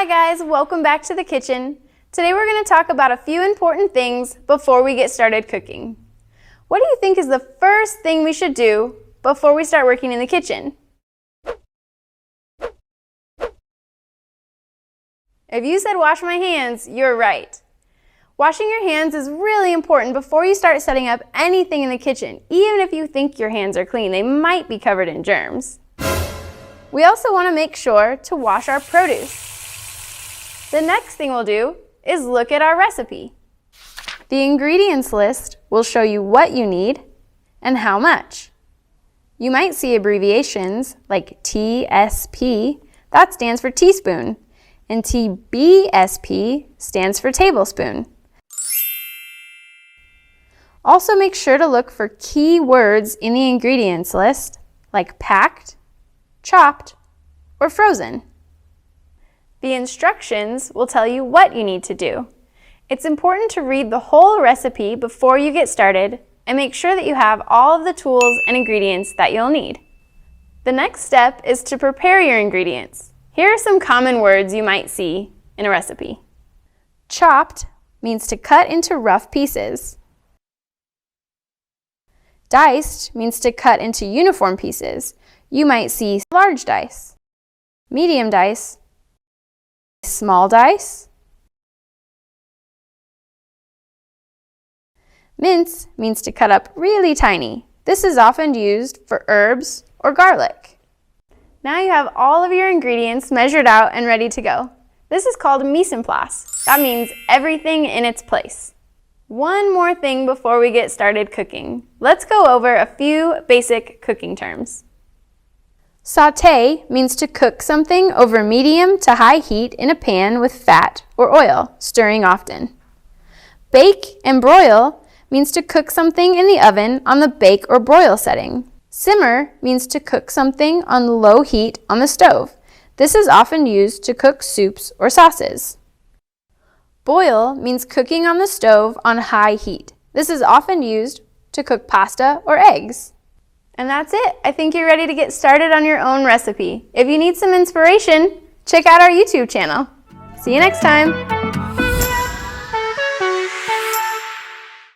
guys, welcome back to the kitchen. Today we're going to talk about a few important things before we get started cooking. What do you think is the first thing we should do before we start working in the kitchen? If you said wash my hands, you're right. Washing your hands is really important before you start setting up anything in the kitchen. Even if you think your hands are clean, they might be covered in germs. We also want to make sure to wash our produce. The next thing we'll do is look at our recipe. The ingredients list will show you what you need and how much. You might see abbreviations like TSP, that stands for teaspoon, and TBSP stands for tablespoon. Also make sure to look for key words in the ingredients list like packed, chopped, or frozen. The instructions will tell you what you need to do. It's important to read the whole recipe before you get started and make sure that you have all of the tools and ingredients that you'll need. The next step is to prepare your ingredients. Here are some common words you might see in a recipe. Chopped means to cut into rough pieces. Diced means to cut into uniform pieces. You might see large dice, medium dice, small dice. Mince means to cut up really tiny. This is often used for herbs or garlic. Now you have all of your ingredients measured out and ready to go. This is called mise en place. That means everything in its place. One more thing before we get started cooking. Let's go over a few basic cooking terms. Sauté means to cook something over medium to high heat in a pan with fat or oil, stirring often. Bake and broil means to cook something in the oven on the bake or broil setting. Simmer means to cook something on low heat on the stove. This is often used to cook soups or sauces. Boil means cooking on the stove on high heat. This is often used to cook pasta or eggs. And that's it. I think you're ready to get started on your own recipe. If you need some inspiration, check out our YouTube channel. See you next time.